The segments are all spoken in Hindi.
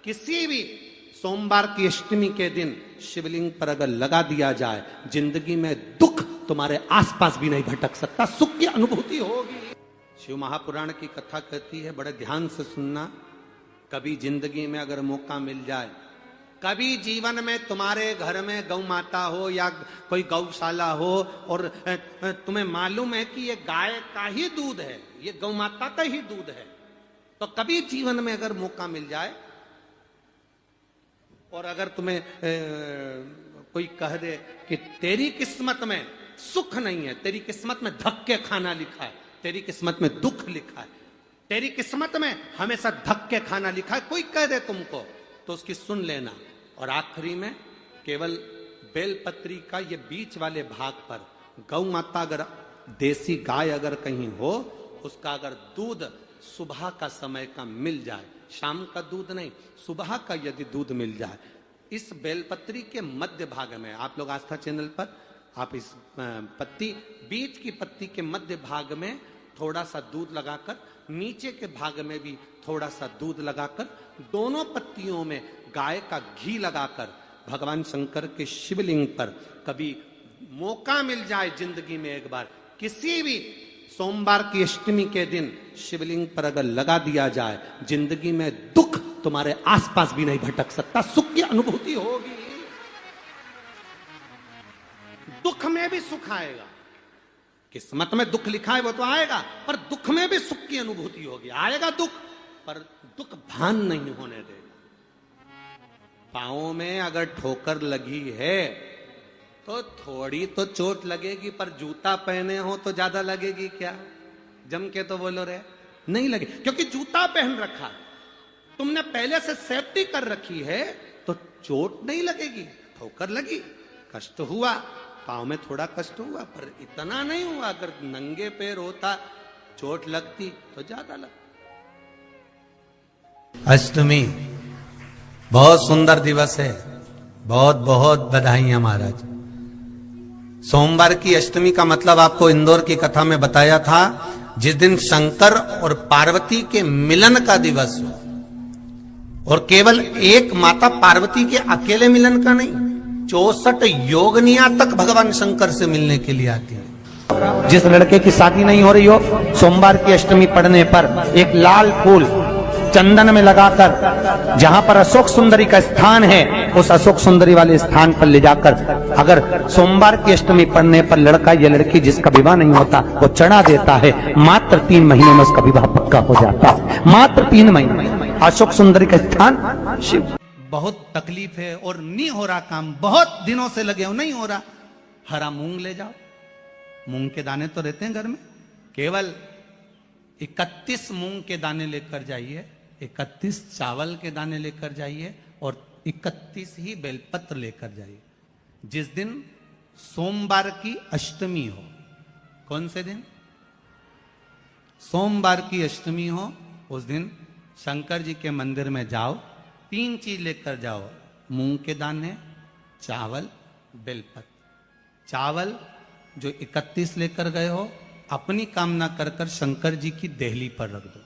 किसी भी सोमवार की अष्टमी के दिन शिवलिंग पर अगर लगा दिया जाए, जिंदगी में दुख तुम्हारे आसपास भी नहीं भटक सकता, सुख की अनुभूति होगी। शिव महापुराण की कथा कहती है, बड़े ध्यान से सुनना। कभी जिंदगी में अगर मौका मिल जाए, कभी जीवन में तुम्हारे घर में गौ माता हो या कोई गौशाला हो और तुम्हें मालूम है कि ये गाय का ही दूध है, ये गौ माता का ही दूध है, तो कभी जीवन में अगर मौका मिल जाए और अगर तुम्हें कोई कह दे कि तेरी किस्मत में सुख नहीं है, तेरी किस्मत में धक्के खाना लिखा है, तेरी किस्मत में दुख लिखा है, तेरी किस्मत में हमेशा धक्के खाना लिखा है, कोई कह दे तुमको, तो उसकी सुन लेना। और आखिरी में केवल बेलपत्री का ये बीच वाले भाग पर गौ माता, अगर देसी गाय अगर कहीं हो, उसका अगर दूध सुबह का समय का मिल जाए, शाम का दूध नहीं, सुबह का यदि दूध मिल जाए, इस बेलपत्री के मध्य भाग में, आप लोग आस्था चैनल पर आप इस पत्ती, बीच की पत्ती के मध्य भाग में थोड़ा सा दूध लगाकर, नीचे के भाग में भी थोड़ा सा दूध लगाकर, दोनों पत्तियों में गाय का घी लगाकर भगवान शंकर के शिवलिंग पर कभी मौका मिल जाए जिंदगी में एक बार, किसी भी सोमवार की अष्टमी के दिन शिवलिंग पर अगर लगा दिया जाए, जिंदगी में दुख तुम्हारे आसपास भी नहीं भटक सकता, सुख की अनुभूति होगी। दुख में भी सुख आएगा, किस्मत में दुख लिखा है वो तो आएगा, पर दुख में भी सुख की अनुभूति होगी। आएगा दुख, पर दुख भान नहीं होने देगा। पांवों में अगर ठोकर लगी है तो थोड़ी तो चोट लगेगी, पर जूता पहने हो तो ज्यादा लगेगी क्या? जम के तो बोलो रे, नहीं लगे, क्योंकि जूता पहन रखा है, तुमने पहले से सेफ्टी कर रखी है, तो चोट नहीं लगेगी। ठोकर लगी, कष्ट हुआ, पांव में थोड़ा कष्ट हुआ, पर इतना नहीं हुआ। अगर नंगे पैर होता, चोट लगती तो ज्यादा लगती। अष्टमी बहुत सुंदर दिवस है, बहुत बहुत बधाइयां महाराज। सोमवार की अष्टमी का मतलब आपको इंदौर की कथा में बताया था, जिस दिन शंकर और पार्वती के मिलन का दिवस हो, और केवल एक माता पार्वती के अकेले मिलन का नहीं, 64 योगनिया तक भगवान शंकर से मिलने के लिए आती है। जिस लड़के की शादी नहीं हो रही हो, सोमवार की अष्टमी पड़ने पर एक लाल फूल चंदन में लगाकर, जहां पर अशोक सुंदरी का स्थान है, उस अशोक सुंदरी वाले स्थान पर ले जाकर, अगर सोमवार की अष्टमी पड़ने पर लड़का या लड़की जिसका विवाह नहीं होता वो चढ़ा देता है, मात्र 3 महीने में उसका विवाह पक्का हो जाता है। मात्र 3 महीने। अशोक सुंदरी का स्थान शिव। बहुत तकलीफ है और नहीं हो रहा काम, बहुत दिनों से लगे हो, नहीं हो रहा, हरा मूंग ले जाओ। मूंग के दाने तो रहते हैं घर में, केवल 31 मूंग के दाने लेकर जाइए, 31 चावल के दाने लेकर जाइए, और 31 ही बेलपत्र लेकर जाइए। जिस दिन सोमवार की अष्टमी हो, कौन से दिन? सोमवार की अष्टमी हो, उस दिन शंकर जी के मंदिर में जाओ, 3 चीज लेकर जाओ, मूंग के दाने, चावल, बेलपत्र। चावल जो 31 लेकर गए हो, अपनी कामना कर कर शंकर जी की देहली पर रख दो,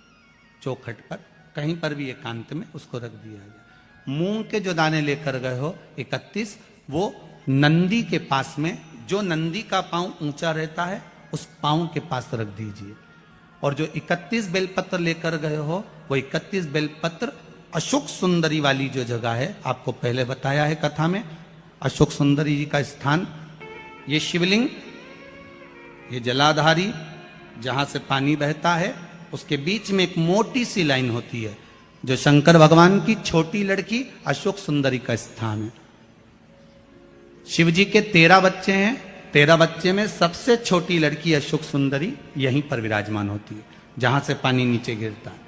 चौखट पर, कहीं पर भी एकांत में उसको रख दिया जाए। मूंग के जो दाने लेकर गए हो 31, वो नंदी के पास में, जो नंदी का पांव ऊंचा रहता है, उस पांव के पास रख दीजिए। और जो 31 बेलपत्र लेकर गए हो, वो 31 बेलपत्र अशोक सुंदरी वाली जो जगह है, आपको पहले बताया है कथा में, अशोक सुंदरी जी का स्थान, ये शिवलिंग, ये जलाधारी जहां से पानी बहता है, उसके बीच में एक मोटी सी लाइन होती है, जो शंकर भगवान की छोटी लड़की अशोक सुंदरी का स्थान है। शिव जी के 13 बच्चे हैं, 13 बच्चे में सबसे छोटी लड़की अशोक सुंदरी यहीं पर विराजमान होती है, जहां से पानी नीचे गिरता है।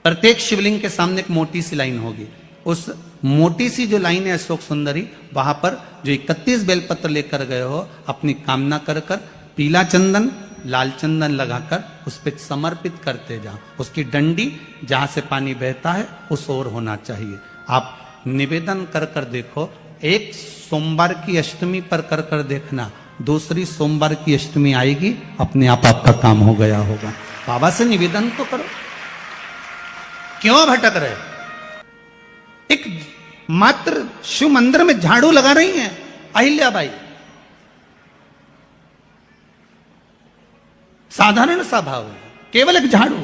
प्रत्येक शिवलिंग के सामने एक मोटी सी लाइन होगी, उस मोटी सी जो लाइन है अशोक सुंदरी, वहां पर जो 31 बेलपत्र लेकर गए हो, अपनी कामना कर कर पीला चंदन, लाल चंदन लगाकर उस पर समर्पित करते जाओ। उसकी डंडी जहां से पानी बहता है उस ओर होना चाहिए। आप निवेदन कर कर देखो, एक सोमवार की अष्टमी पर कर कर देखना, दूसरी सोमवार की अष्टमी आएगी, अपने आप आपका काम हो गया होगा। बाबा से निवेदन तो करो, क्यों भटक रहे? एक मात्र शिव मंदिर में झाड़ू लगा रही हैं अहिल्याबाई। साधारण सा भाव है, केवल एक झाड़ू।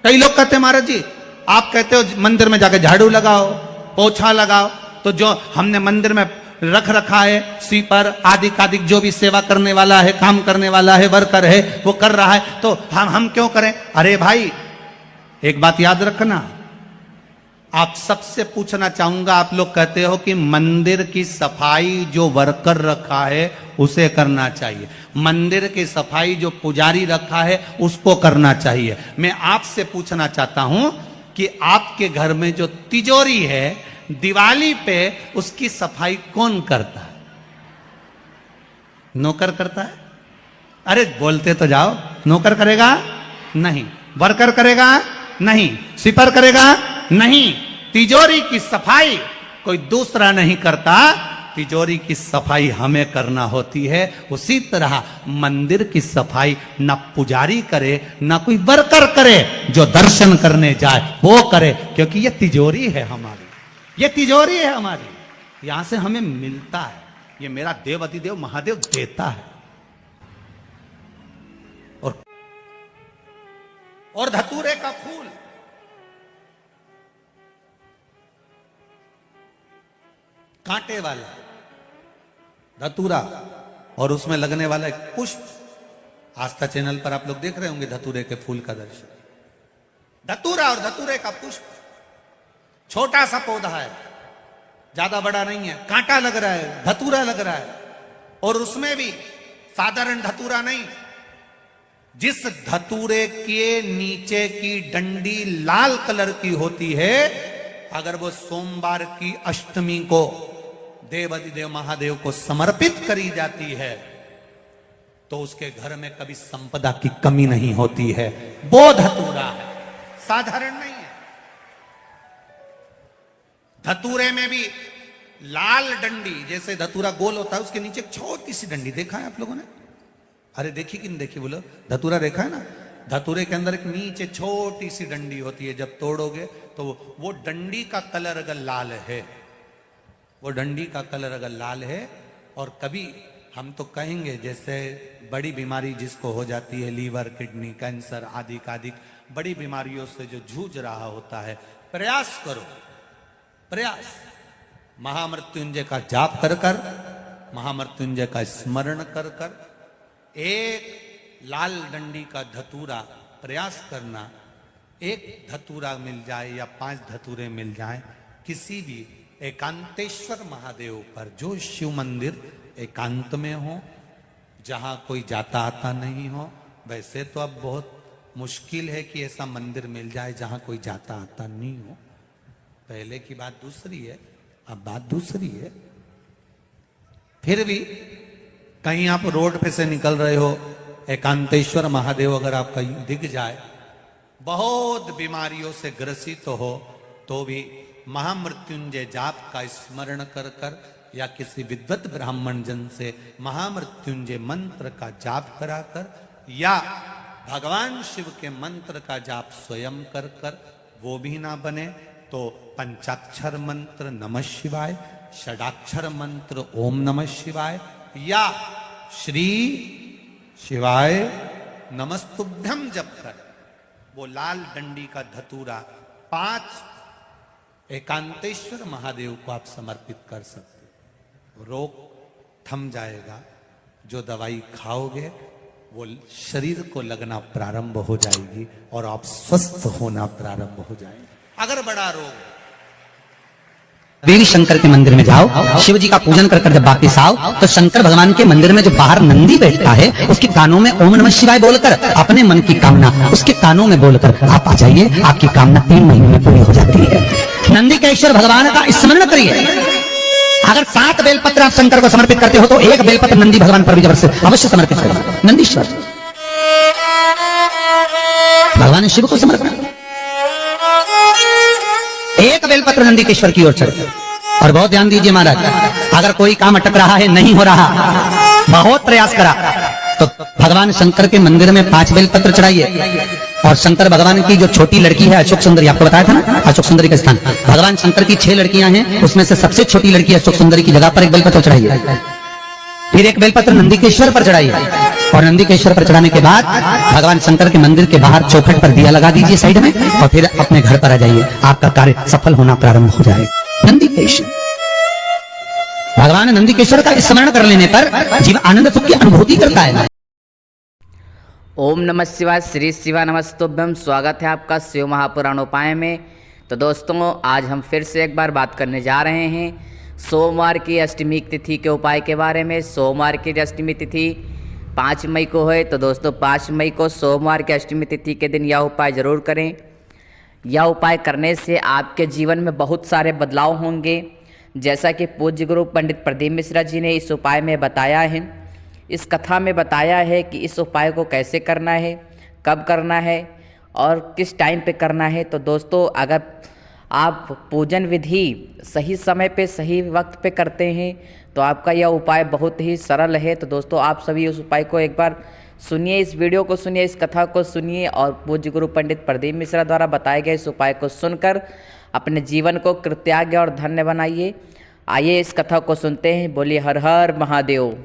कई लोग कहते हैं महाराज जी आप कहते हो मंदिर में जाकर झाड़ू लगाओ, पोछा लगाओ, तो जो हमने मंदिर में रख रखा है स्वीपर आदि कादिक जो भी सेवा करने वाला है, काम करने वाला है, वर्कर है, वो कर रहा है, तो हम क्यों करें? अरे भाई एक बात याद रखना, आप सबसे पूछना चाहूंगा, आप लोग कहते हो कि मंदिर की सफाई जो वर्कर रखा है उसे करना चाहिए, मंदिर की सफाई जो पुजारी रखा है उसको करना चाहिए। मैं आपसे पूछना चाहता हूं कि आपके घर में जो तिजोरी है दिवाली पे उसकी सफाई कौन करता है? नौकर करता है? अरे बोलते तो जाओ। नौकर करेगा? नहीं। वर्कर करेगा? नहीं। स्वीपर करेगा? नहीं। तिजोरी की सफाई कोई दूसरा नहीं करता, तिजोरी की सफाई हमें करना होती है। उसी तरह मंदिर की सफाई न पुजारी करे न कोई वर्कर करे, जो दर्शन करने जाए वो करे, क्योंकि ये तिजोरी है हमारी, ये तिजोरी है हमारी, यहां से हमें मिलता है, ये मेरा देव अतिदेव महादेव देता है। और धतूरे का फूल, कांटे वाला धतूरा, और उसमें लगने वाला एक पुष्प। आस्था चैनल पर आप लोग देख रहे होंगे धतूरे के फूल का दर्शन। धतूरा और धतूरे का पुष्प, छोटा सा पौधा है, ज्यादा बड़ा नहीं है, कांटा लग रहा है, धतूरा लग रहा है, और उसमें भी साधारण धतूरा नहीं, जिस धतूरे के नीचे की डंडी लाल कलर की होती है, अगर वो सोमवार की अष्टमी को देवाधिदेव महादेव को समर्पित करी जाती है तो उसके घर में कभी संपदा की कमी नहीं होती है। वो धतूरा है, साधारण नहीं है। धतूरे में भी लाल डंडी, जैसे धतूरा गोल होता है उसके नीचे एक छोटी सी डंडी, देखा है आप लोगों ने? अरे देखी कि नहीं देखी बोलो? धतूरा देखा है ना? धतूरे के अंदर एक नीचे छोटी सी डंडी होती है, जब तोड़ोगे तो वो डंडी का कलर अगर लाल है, वो डंडी का कलर अगर लाल है, और कभी हम तो कहेंगे जैसे बड़ी बीमारी जिसको हो जाती है, लीवर, किडनी, कैंसर आदि आदि बड़ी बीमारियों से जो जूझ रहा होता है, प्रयास करो, प्रयास महामृत्युंजय का जाप कर कर, महामृत्युंजय का स्मरण कर कर, एक लाल डंडी का धतूरा प्रयास करना, एक धतूरा मिल जाए या 5 धतूरे मिल जाए किसी भी एकांतेश्वर महादेव पर, जो शिव मंदिर एकांत में हो, जहां कोई जाता आता नहीं हो। वैसे तो अब बहुत मुश्किल है कि ऐसा मंदिर मिल जाए जहां कोई जाता आता नहीं हो, पहले की बात दूसरी है, अब बात दूसरी है। फिर भी कहीं आप रोड पे से निकल रहे हो, एकांतेश्वर महादेव अगर आपका दिख जाए, बहुत बीमारियों से ग्रसित हो, तो भी महामृत्युंजय जाप का स्मरण कर कर या किसी विद्वत ब्राह्मण जन से महामृत्युंजय मंत्र का जाप कराकर, या भगवान शिव के मंत्र का जाप स्वयं कर कर, वो भी ना बने तो पंचाक्षर मंत्र नमः शिवाय, षडाक्षर मंत्र ओम नमः शिवाय, या श्री शिवाय नमस्तुभ्यम जप कर वो लाल डंडी का धतूरा 5 एकांतेश्वर महादेव को आप समर्पित कर सकते। रोग थम जाएगा, जो दवाई खाओगे वो शरीर को लगना प्रारंभ हो जाएगी और आप स्वस्थ होना प्रारंभ हो जाएंगे। अगर बड़ा रोग, देवी शंकर के मंदिर में जाओ, शिव जी का पूजन कर जब वापिस आओ तो शंकर भगवान के मंदिर में जो बाहर नंदी बैठता है उसके कानों में ओम नमः शिवाय बोलकर अपने मन की कामना उसके कानों में बोलकर आप आ जाइए, आपकी कामना 3 महीने में पूरी हो जाती है। नंदी के ईश्वर भगवान का स्मरण करिए। अगर 7 बेलपत्र आप शंकर को समर्पित करते हो तो 1 बेलपत्र नंदी भगवान पर भी अवश्य समर्पित करें। नंदीश्वर भगवान शिव को समर्पण, 1 बेलपत्र नंदी के ईश्वर की ओर चढ़े। और बहुत ध्यान दीजिए महाराज, अगर कोई काम अटक रहा है, नहीं हो रहा, बहुत प्रयास करा, तो भगवान शंकर के मंदिर में 5 बेलपत्र चढ़ाइए और शंकर भगवान की जो छोटी लड़की है अशोक सुंदरी, आपको बताया था ना अशोक सुंदरी का स्थान, भगवान शंकर की 6 लड़कियां हैं, उसमें से सबसे छोटी लड़की अशोक सुंदरी की जगह पर एक बेलपत्र चढ़ाइए, फिर एक बेलपत्र नंदीकेश्वर पर चढ़ाइए, और नंदीकेश्वर पर चढ़ाने के बाद भगवान शंकर के मंदिर के बाहर चौखट पर दिया लगा दीजिए साइड में, और फिर अपने घर पर आ जाइए, आपका कार्य सफल होना प्रारंभ हो जाएगा। नंदीकेश्वर, भगवान नंदीकेश्वर का स्मरण कर लेने पर जीव आनंद सुख की अनुभूति करता है। ओम नमः शिवाय, श्री शिवाय नमस्तुभ्यम। स्वागत है आपका शिव महापुराण उपाय में। तो दोस्तों, आज हम फिर से एक बार बात करने जा रहे हैं सोमवार की अष्टमी तिथि के उपाय के बारे में। सोमवार की अष्टमी तिथि 5 मई को है, तो दोस्तों 5 मई को सोमवार की अष्टमी तिथि के दिन यह उपाय ज़रूर करें। यह उपाय करने से आपके जीवन में बहुत सारे बदलाव होंगे, जैसा कि पूज्य गुरु पंडित प्रदीप मिश्रा जी ने इस उपाय में बताया है, इस कथा में बताया है कि इस उपाय को कैसे करना है, कब करना है और किस टाइम पे करना है। तो दोस्तों, अगर आप पूजन विधि सही समय पे सही वक्त पे करते हैं तो आपका यह उपाय बहुत ही सरल है। तो दोस्तों, आप सभी उस उपाय को एक बार सुनिए, इस वीडियो को सुनिए, इस कथा को सुनिए और पूज्य गुरु पंडित प्रदीप मिश्रा द्वारा बताए गए इस उपाय को सुनकर अपने जीवन को कृतज्ञ और धन्य बनाइए। आइए इस कथा को सुनते हैं। बोलिए हर हर महादेव।